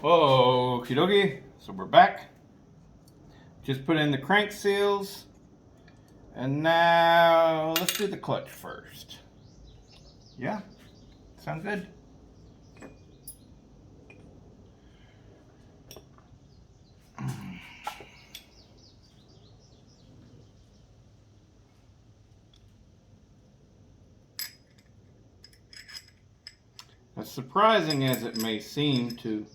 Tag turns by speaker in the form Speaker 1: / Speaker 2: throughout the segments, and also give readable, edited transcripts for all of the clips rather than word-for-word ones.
Speaker 1: Okie dokie, so we're back. Just put in the crank seals. And now let's do the clutch first. Yeah, sound good? As surprising as it may seem to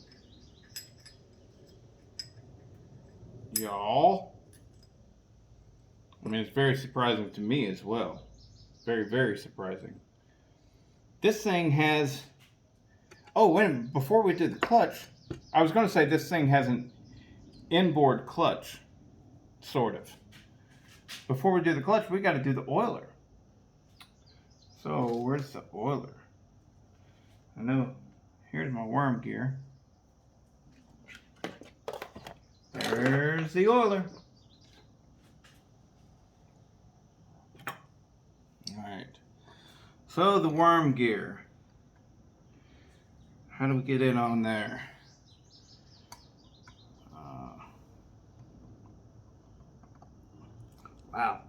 Speaker 1: y'all, I mean, it's very surprising to me as well. Very, very surprising. This thing has, oh, wait a minute, before we do the clutch, I was going to say this thing has an inboard clutch, sort of. Before we do the clutch, we got to do the oiler. So, where's the oiler? I know, here's my worm gear. There's the oiler. Alright, so the worm gear. How do we get it on there? Wow.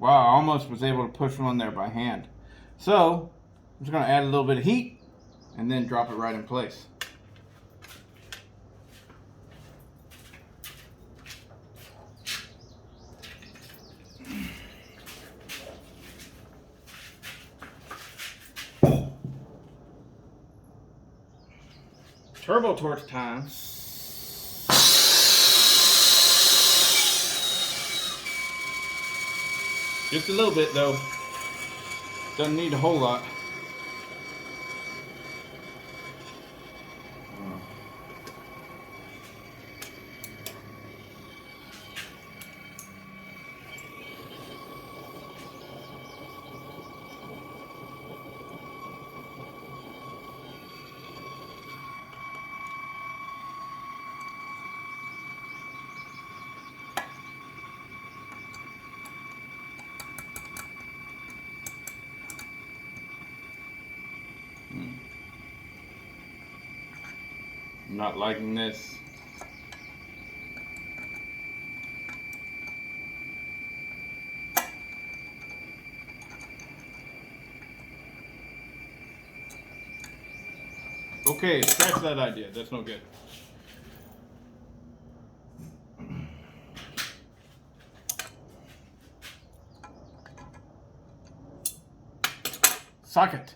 Speaker 1: Wow, I almost was able to push one there by hand. So, I'm just going to add a little bit of heat and then drop it right in place. Turbo torch time. Just a little bit though. Doesn't need a whole lot. I'm not liking this. Okay, scratch that idea. That's no good. Socket.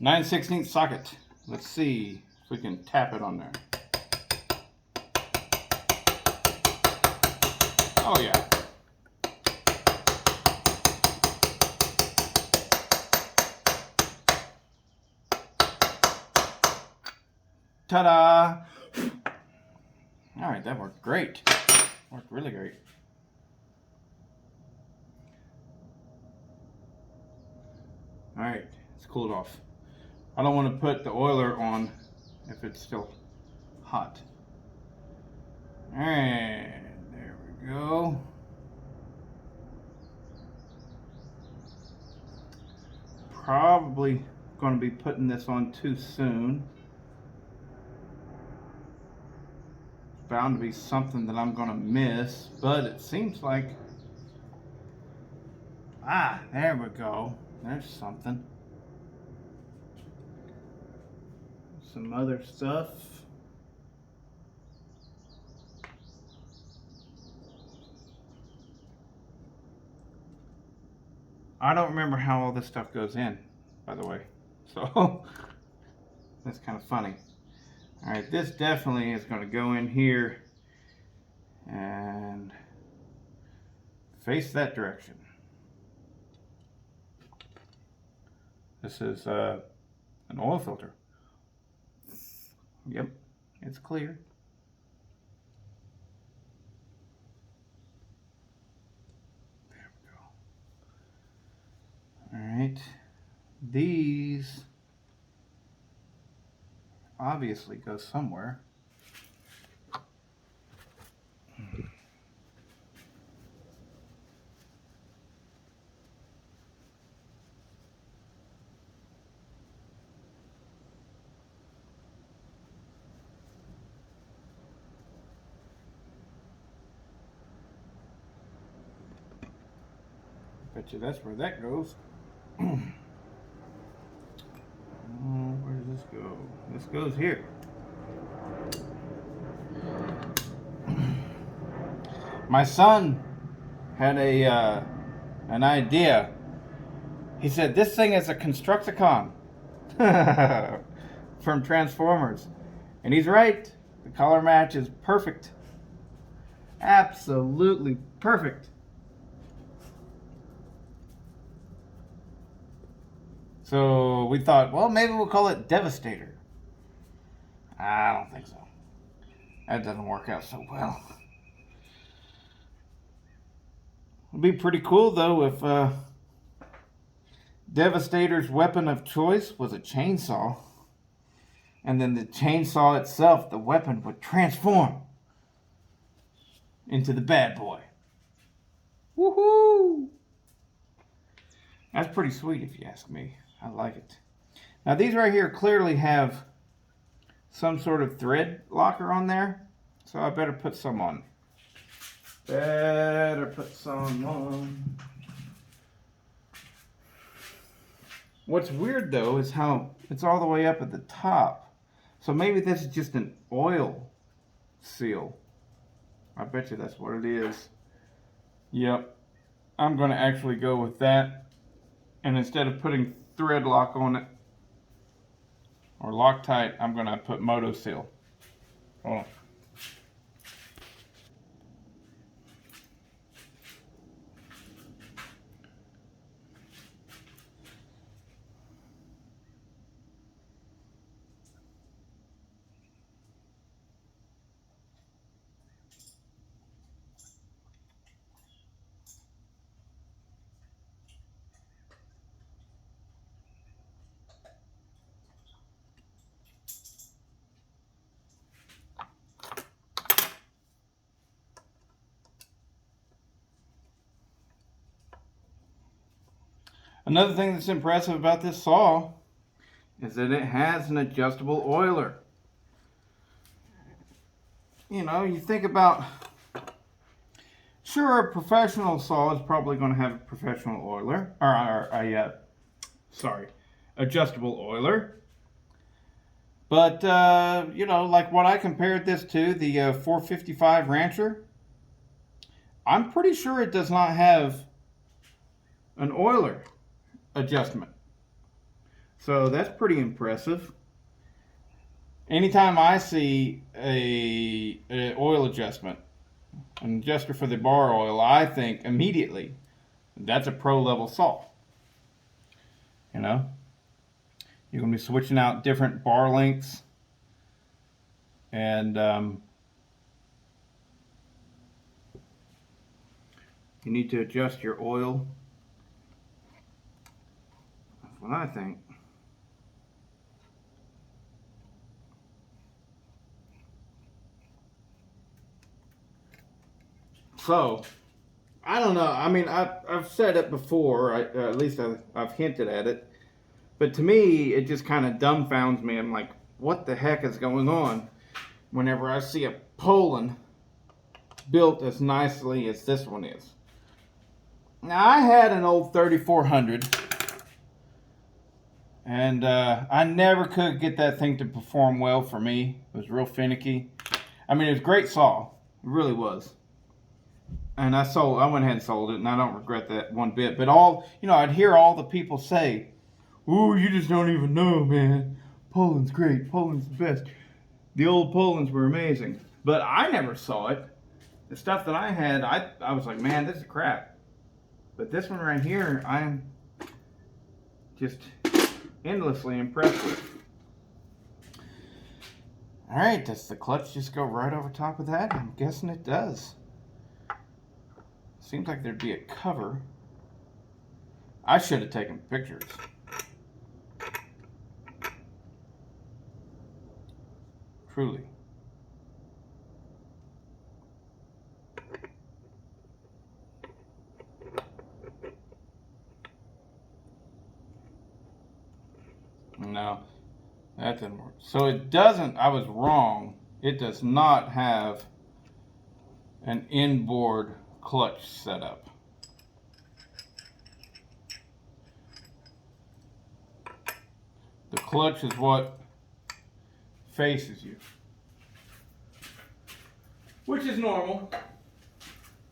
Speaker 1: 9/16 socket. Let's see if we can tap it on there. Oh yeah. Ta-da! Alright, that worked great. Worked really great. Alright, it's cooled off. I don't want to put the oiler on if it's still hot. Alright, there we go. Probably going to be putting this on too soon. It's bound to be something that I'm going to miss, but it seems like, there we go. There's something. Some other stuff. I don't remember how all this stuff goes in, by the way. So, that's kind of funny. Alright, this definitely is going to go in here and face that direction. This is an oil filter. Yep, it's clear. There we go. Alright, these obviously go somewhere. Bet you that's where that goes. Where does this go? This goes here. My son had an idea. He said, this thing is a Constructicon from Transformers. And he's right. The color match is perfect. Absolutely perfect. So we thought, well, maybe we'll call it Devastator. I don't think so. That doesn't work out so well. It'd be pretty cool, though, if Devastator's weapon of choice was a chainsaw. And then the chainsaw itself, the weapon, would transform into the bad boy. Woohoo! That's pretty sweet if you ask me. I like it. Now these right here clearly have some sort of thread locker on there. So I better put some on. Better put some on. What's weird though is how it's all the way up at the top. So maybe this is just an oil seal. I bet you that's what it is. Yep. I'm going to actually go with that. And instead of putting thread lock on it, or Loctite, I'm going to put Moto Seal. Hold on. Another thing that's impressive about this saw is that it has an adjustable oiler. You know, you think about, sure, a professional saw is probably going to have a professional oiler, adjustable oiler. But, you know, like what I compared this to, the 455 Rancher, I'm pretty sure it does not have an oiler adjustment. So that's pretty impressive. Anytime I see a oil adjustment, an adjuster for the bar oil, I think immediately that's a pro level saw. You know, you're going to be switching out different bar lengths, and you need to adjust your oil. That's what I think. So, I don't know. I mean, I've said it before. At least I've hinted at it. But to me, it just kind of dumbfounds me. I'm like, what the heck is going on? Whenever I see a Poland built as nicely as this one is. Now, I had an old 3400. And I never could get that thing to perform well for me. It was real finicky. I mean, it was a great saw. It really was. And I went ahead and sold it, and I don't regret that one bit. But I'd hear all the people say, "Ooh, you just don't even know, man. Poland's great. Poland's the best." The old Polands were amazing. But I never saw it. The stuff that I had, I was like, man, this is crap. But this one right here, I'm just endlessly impressed with. All right, does the clutch just go right over top of that? I'm guessing it does. Seems like there'd be a cover. I should have taken pictures. Truly. No, that didn't work. So it doesn't, I was wrong. It does not have an inboard clutch setup. The clutch is what faces you, which is normal.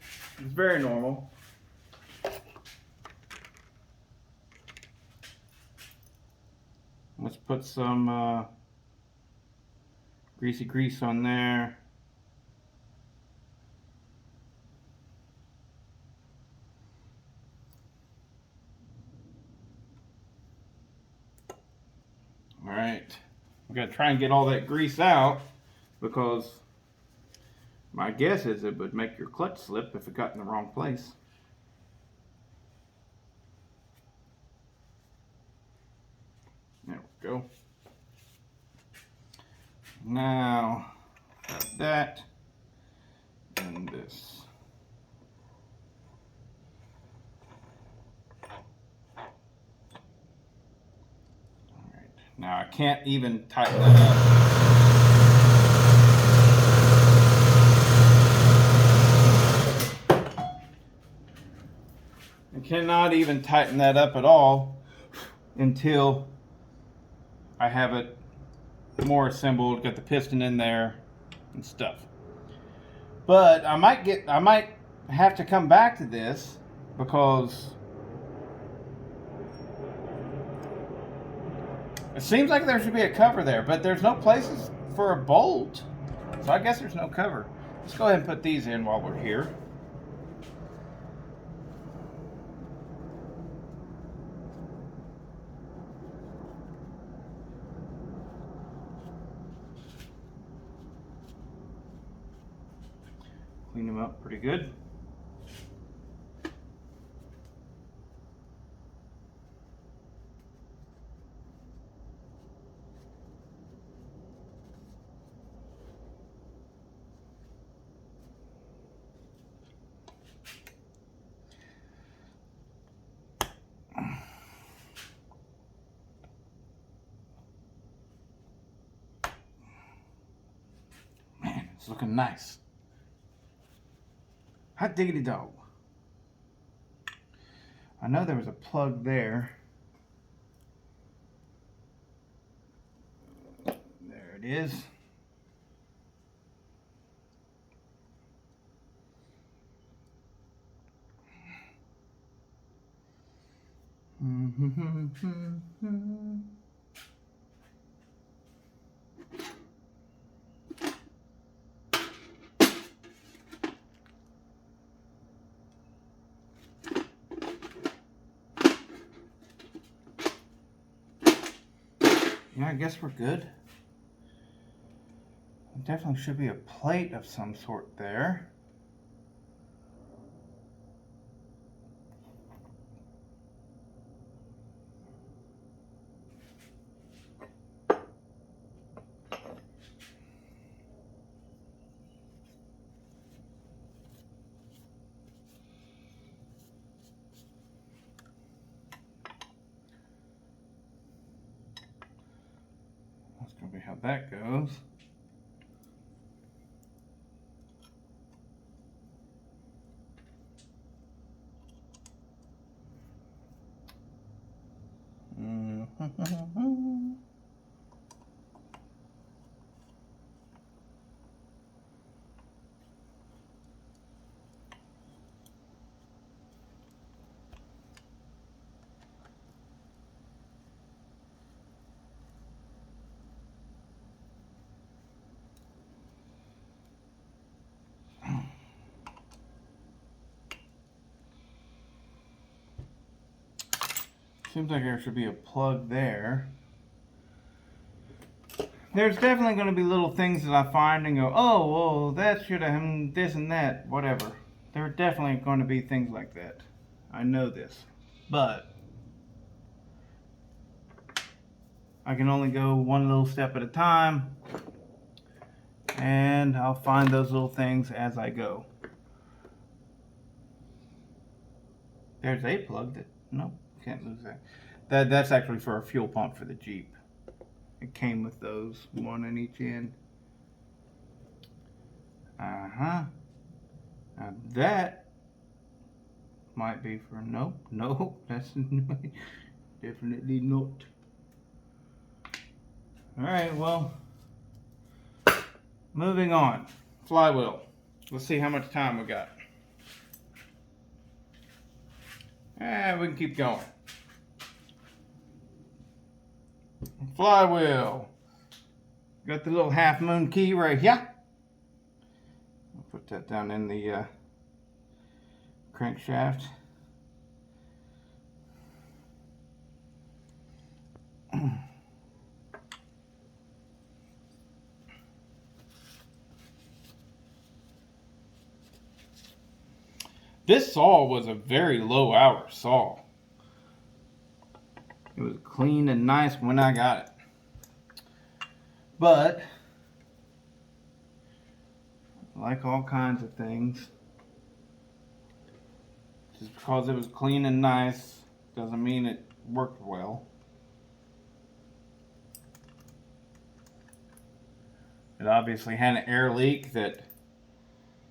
Speaker 1: It's very normal. Let's put some greasy grease on there. All right, we got to try and get all that grease out, because my guess is it would make your clutch slip if it got in the wrong place. There we go. Now, got that and this. All right. Now I can't even tighten that up. I cannot even tighten that up at all until I have it more assembled, got the piston in there and stuff. But I might have to come back to this, because it seems like there should be a cover there, but there's no places for a bolt. So I guess there's no cover. Let's go ahead and put these in while we're here. Clean them up pretty good. Man, it's looking nice. Hot diggity dog. I know there was a plug there. There it is. Yeah, I guess we're good. There definitely should be a plate of some sort there. That's going to be how that goes. Seems like there should be a plug there. There's definitely going to be little things that I find and go, oh, well, that should have this and that, whatever. There are definitely going to be things like that. I know this. But I can only go one little step at a time, and I'll find those little things as I go. There's a plug that, nope, can't lose that. That's actually for a fuel pump for the Jeep. It came with those, one in each end. Now that might be for, nope, that's definitely not. Alright, well, moving on. Flywheel. Let's see how much time we got. We can keep going. Flywheel. Got the little half moon key right here. I'll put that down in the crankshaft. This saw was a very low hour saw. It was clean and nice when I got it. But, like all kinds of things, just because it was clean and nice doesn't mean it worked well. It obviously had an air leak that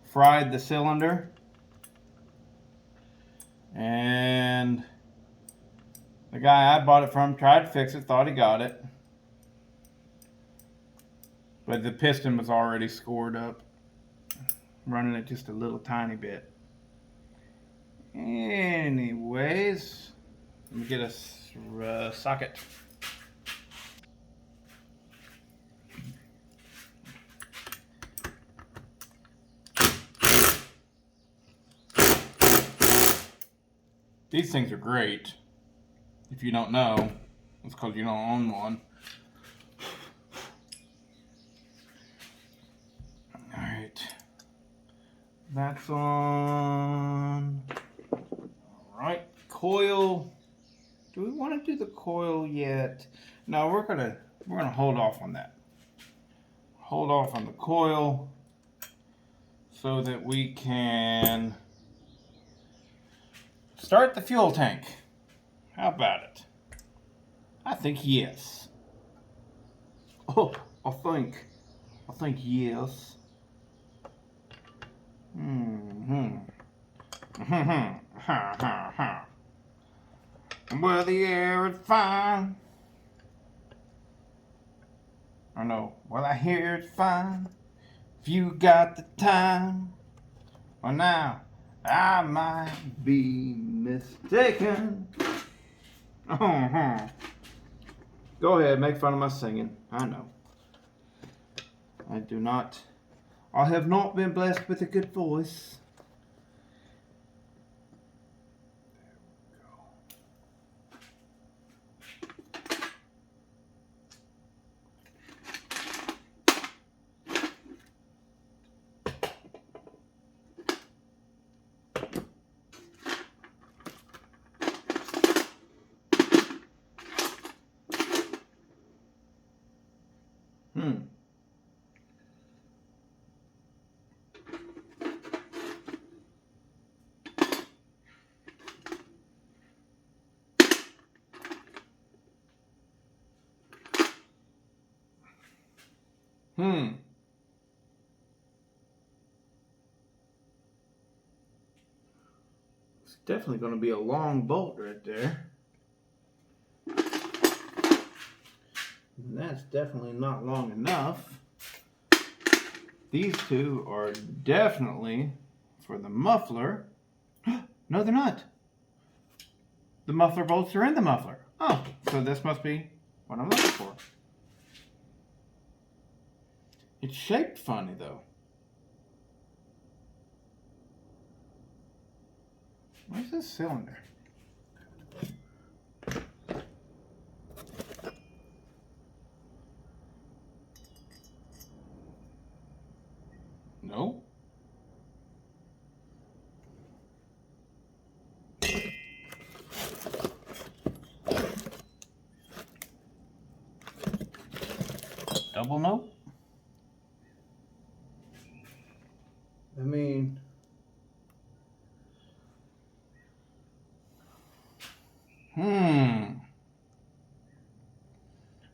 Speaker 1: fried the cylinder. And the guy I bought it from tried to fix it, thought he got it. But the piston was already scored up, running it just a little tiny bit. Anyways, let me get a socket. These things are great. If you don't know, it's because you don't own one. Alright. That's on. Alright. Coil. Do we want to do the coil yet? No, we're gonna hold off on that. Hold off on the coil so that we can start the fuel tank. How about it? I think yes. Oh, I think yes. Well, the air is fine. I know. Well, I hear it's fine. If you got the time. Well, now I might be mistaken. Go ahead, make fun of my singing. I know. I have not been blessed with a good voice. It's definitely going to be a long bolt right there. And that's definitely not long enough. These two are definitely for the muffler. No, they're not. The muffler bolts are in the muffler. Oh, so this must be what I'm looking for. It's shaped funny though. Where's this cylinder? No. Double no? I mean,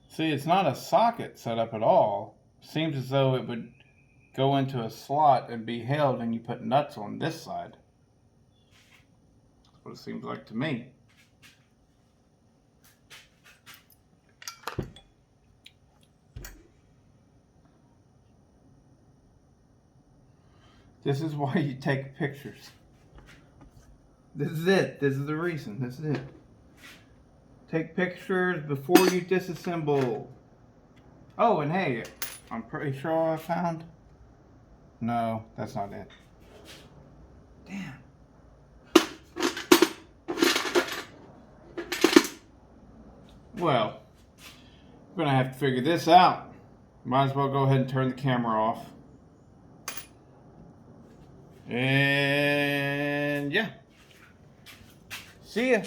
Speaker 1: see, it's not a socket setup at all. Seems as though it would go into a slot and be held and you put nuts on this side. That's what it seems like to me. This is why you take pictures. This is it. This is the reason. This is it. Take pictures before you disassemble. Oh, and hey, I'm pretty sure I found... No, that's not it. Damn. Well, we're gonna have to figure this out. Might as well go ahead and turn the camera off. And yeah. See ya.